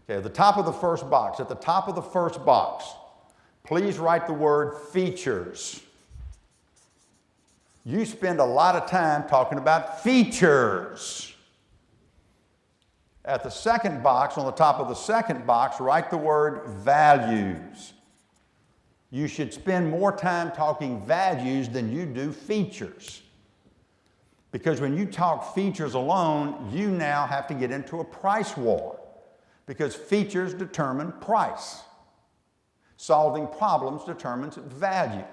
Okay, at the top of the first box, please write the word features. You spend a lot of time talking about features. At the second box, on the top of the second box, write the word values. You should spend more time talking values than you do features. Because when you talk features alone, you now have to get into a price war. Because features determine price. Solving problems determines value.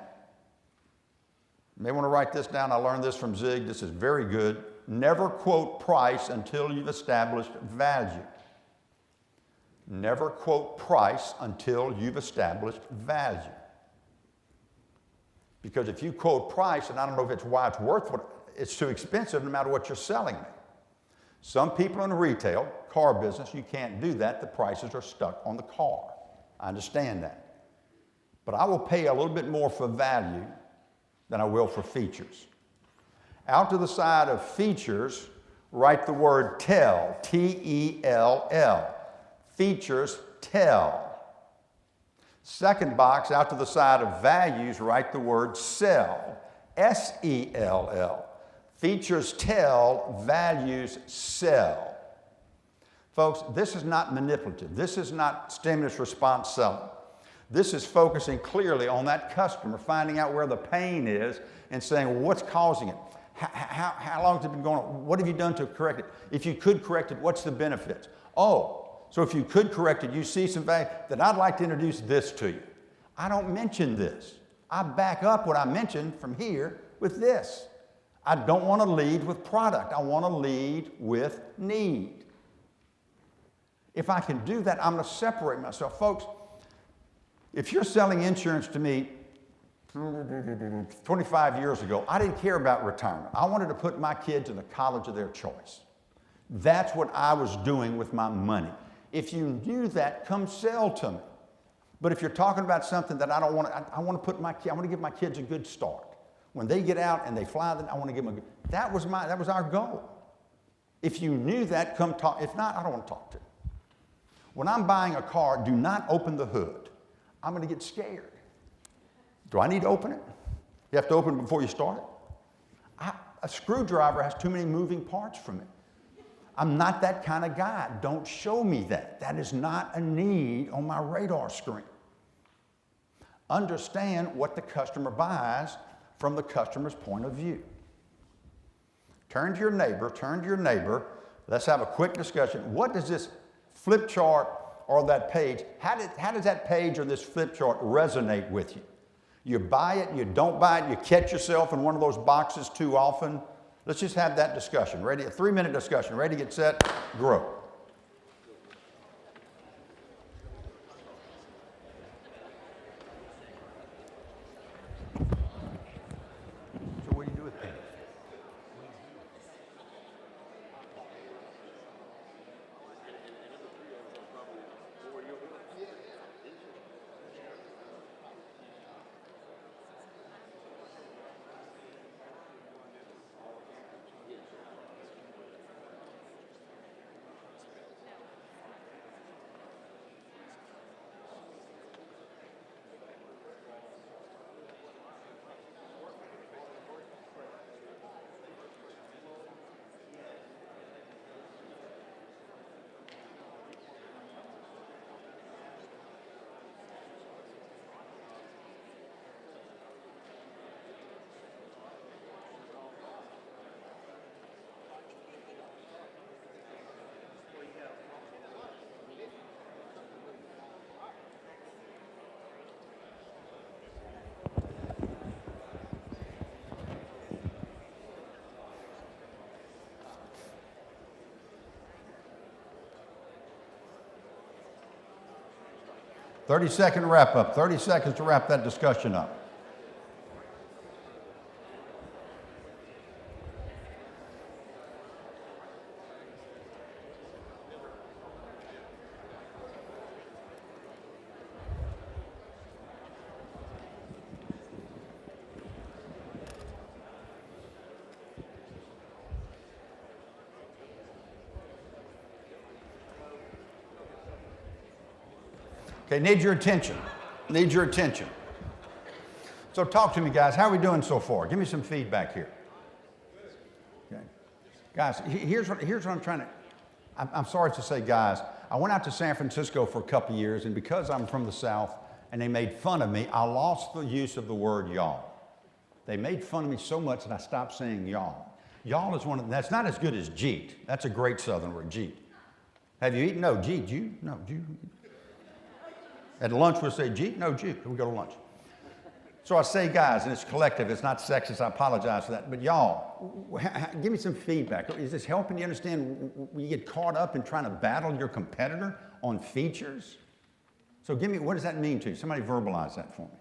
You may want to write this down. I learned this from Zig. This is very good. Never quote price until you've established value. Never quote price until you've established value. Because if you quote price, and I don't know if it's why it's worth what, it's too expensive no matter what you're selling me. Some people in the retail, car business, you can't do that. The prices are stuck on the car. I understand that. But I will pay a little bit more for value than I will for features. Out to the side of features, write the word tell, T-E-L-L. Features tell. Second box, out to the side of values, write the word sell, S-E-L-L. Features tell, values sell. Folks, this is not manipulative. This is not stimulus response selling. This is focusing clearly on that customer, finding out where the pain is and saying, well, what's causing it? How long has it been going on? What have you done to correct it? If you could correct it, what's the benefits? Oh, so if you could correct it, you see some value, then I'd like to introduce this to you. I don't mention this. I back up what I mentioned from here with this. I don't want to lead with product. I want to lead with need. If I can do that, I'm going to separate myself. Folks, if you're selling insurance to me 25 years ago, I didn't care about retirement. I wanted to put my kids in the college of their choice. That's what I was doing with my money. If you knew that, come sell to me. But if you're talking about something that I don't want, I want to give my kids a good start. When they get out and they fly, then I want to give them a good. That was our goal. If you knew that, come talk. If not, I don't want to talk to you. When I'm buying a car, do not open the hood. I'm going to get scared. Do I need to open it? You have to open it before you start it? A screwdriver has too many moving parts for me. I'm not that kind of guy. Don't show me that. That is not a need on my radar screen. Understand what the customer buys from the customer's point of view. Turn to your neighbor. Let's have a quick discussion. What does this flip chart or that page, how does that page or this flip chart resonate with you? You buy it, you don't buy it, you catch yourself in one of those boxes too often. Let's just have that discussion. Ready? A 3-minute discussion. Ready, get set, grow. So what do you do with pain? Thirty-second wrap up. 30 seconds to wrap that discussion up. Okay, need your attention. Need your attention. So talk to me, guys. How are we doing so far? Give me some feedback here. Okay. Guys, here's what I'm trying to... I'm sorry to say, guys, I went out to San Francisco for a couple of years, and because I'm from the South and they made fun of me, I lost the use of the word y'all. They made fun of me so much that I stopped saying y'all. Y'all is that's not as good as jeet. That's a great Southern word, jeet. Have you eaten? No, jeet. You? No, you. At lunch, we'll say jeet. No, jeet. We go to lunch. So I say, guys, and it's collective. It's not sexist. I apologize for that. But y'all, give me some feedback. Is this helping you understand when you get caught up in trying to battle your competitor on features? So give me, what does that mean to you? Somebody verbalize that for me.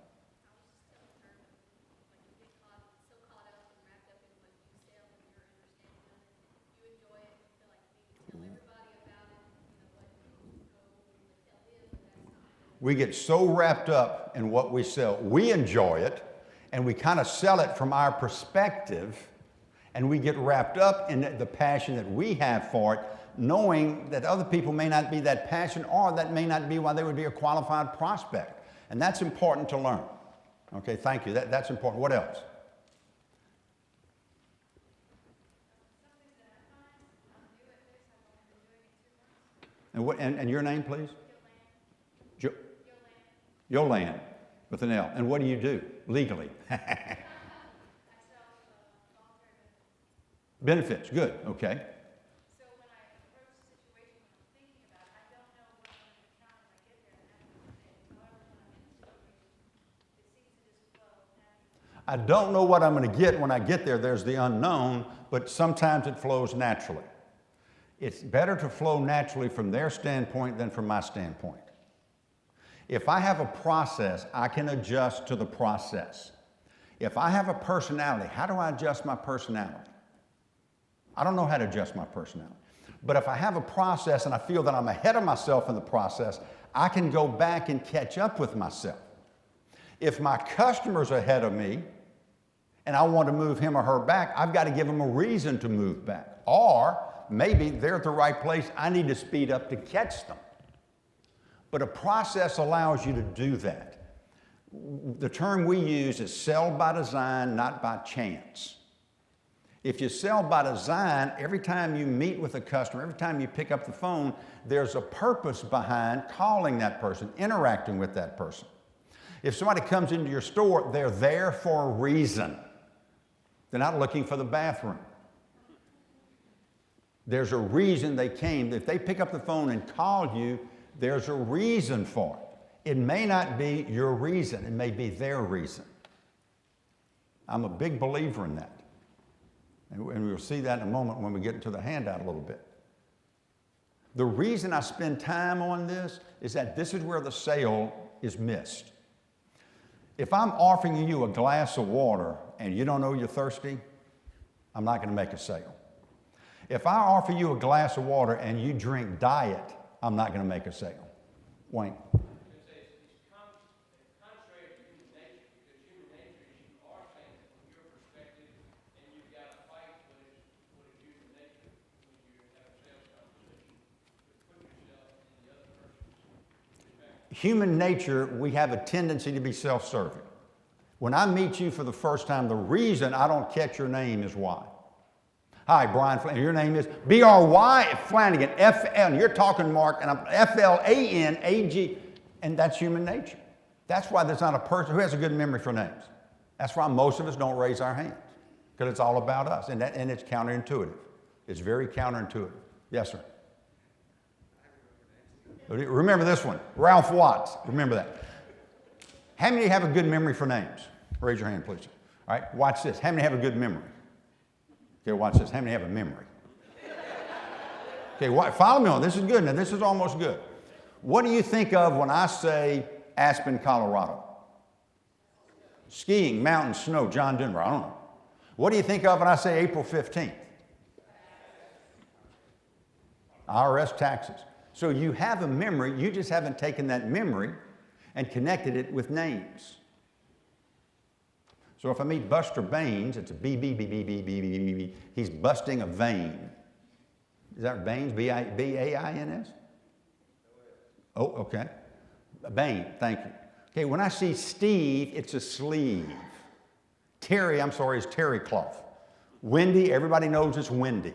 We get so wrapped up in what we sell. We enjoy it, and we kind of sell it from our perspective, and we get wrapped up in the passion that we have for it, knowing that other people may not be that passionate, or that may not be why they would be a qualified prospect. And that's important to learn. Okay, thank you. That's important. What else? And your name, please? Yolande, with an L. And what do you do legally? Benefits, good, okay. So when I approach the situation I'm thinking about, I don't know what I'm going to encounter when I get there, and I don't know what I'm going to get when I get there. There's the unknown, but sometimes it flows naturally. It's better to flow naturally from their standpoint than from my standpoint. If I have a process, I can adjust to the process. If I have a personality, how do I adjust my personality? I don't know how to adjust my personality. But if I have a process and I feel that I'm ahead of myself in the process, I can go back and catch up with myself. If my customer's ahead of me and I want to move him or her back, I've got to give them a reason to move back. Or maybe they're at the right place, I need to speed up to catch them. But a process allows you to do that. The term we use is sell by design, not by chance. If you sell by design, every time you meet with a customer, every time you pick up the phone, there's a purpose behind calling that person, interacting with that person. If somebody comes into your store, they're there for a reason. They're not looking for the bathroom. There's a reason they came. If they pick up the phone and call you, there's a reason for it. It may not be your reason. It may be their reason. I'm a big believer in that. And we'll see that in a moment when we get into the handout a little bit. The reason I spend time on this is that this is where the sale is missed. If I'm offering you a glass of water and you don't know you're thirsty, I'm not going to make a sale. If I offer you a glass of water and you drink diet, I'm not going to make a sale. Wayne. It's contrary to human nature, because human nature is you are saying it from your perspective, and you've got to fight what is human nature when you have a sales conversation, to put yourself in the other person's perspective. Human nature, we have a tendency to be self-serving. When I meet you for the first time, the reason I don't catch your name is why. Hi, Bryan Flanagan. Your name is B-R-Y Flanagan, F-L. You're talking, Mark, and I'm F-L-A-N-A-G. And that's human nature. That's why there's not a person who has a good memory for names. That's why most of us don't raise our hands, because it's all about us. And it's counterintuitive. It's very counterintuitive. Yes, sir. Remember this one. Ralph Watts. Remember that. How many have a good memory for names? Raise your hand, please. All right, watch this. How many have a good memory? Okay, watch this. How many have a memory? Okay, follow me on. This is good. Now, this is almost good. What do you think of when I say Aspen, Colorado? Skiing, mountains, snow, John Denver. I don't know. What do you think of when I say April 15th? IRS taxes. So you have a memory. You just haven't taken that memory and connected it with names. So if I meet Buster Baines, it's a B. He's busting a vein. Is that Baines? B-A-I-N-S? Oh, okay. Bain, thank you. Okay, when I see Steve, it's a sleeve. Terry, I'm sorry, is terry cloth. Wendy, everybody knows it's Wendy.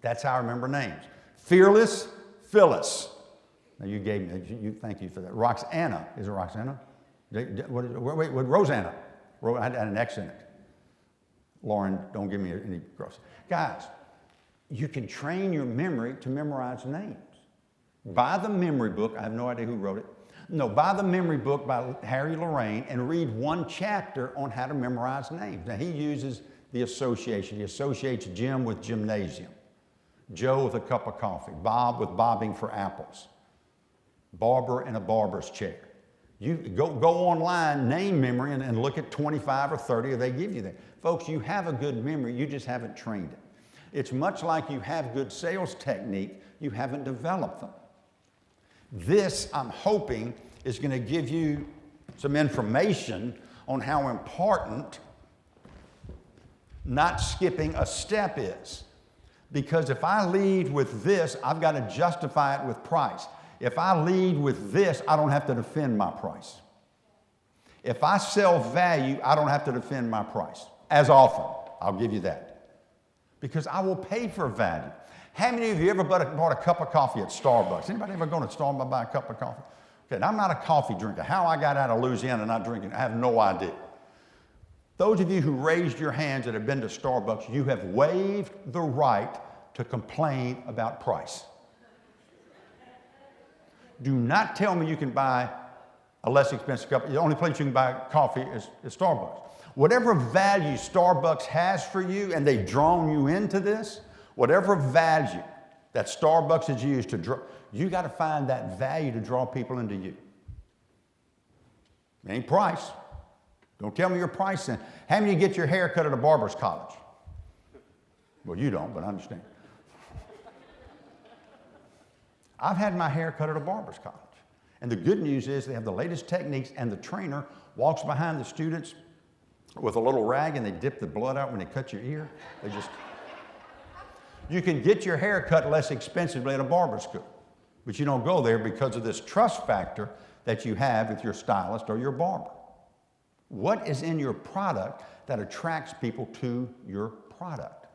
That's how I remember names. Fearless, Phyllis. Now you gave me, thank you for that. Roxana, is it Roxana? Wait, Rosanna. I had an X in it. Lauren, don't give me any gross. Guys, you can train your memory to memorize names. Buy the memory book. I have no idea who wrote it. No, buy the memory book by Harry Lorraine and read one chapter on how to memorize names. Now, he uses the association. He associates Jim with gymnasium, Joe with a cup of coffee, Bob with bobbing for apples, barber in a barber's chair. You go online, name memory, and look at 25 or 30, they give you that. Folks, you have a good memory, you just haven't trained it. It's much like you have good sales technique, you haven't developed them. This, I'm hoping, is going to give you some information on how important not skipping a step is. Because if I lead with this, I've got to justify it with price. If I lead with this, I don't have to defend my price. If I sell value, I don't have to defend my price as often. I'll give you that. Because I will pay for value. How many of you ever bought a cup of coffee at Starbucks? Anybody ever gone to Starbucks and buy a cup of coffee? Okay, and I'm not a coffee drinker. How I got out of Louisiana not drinking, I have no idea. Those of you who raised your hands that have been to Starbucks, you have waived the right to complain about price. Do not tell me you can buy a less expensive cup. The only place you can buy coffee is Starbucks. Whatever value Starbucks has for you, and they've drawn you into this, whatever value that Starbucks has used to draw, you got to find that value to draw people into you. It ain't price. Don't tell me your price then. How many get your hair cut at a barber's college? Well, you don't, but I understand. I've had my hair cut at a barber's college. And the good news is they have the latest techniques, and the trainer walks behind the students with a little rag, and they dip the blood out when they cut your ear. You can get your hair cut less expensively at a barber school, but you don't go there because of this trust factor that you have with your stylist or your barber. What is in your product that attracts people to your product?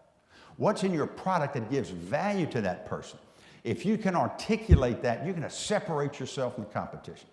What's in your product that gives value to that person? If you can articulate that, you're going to separate yourself from the competition.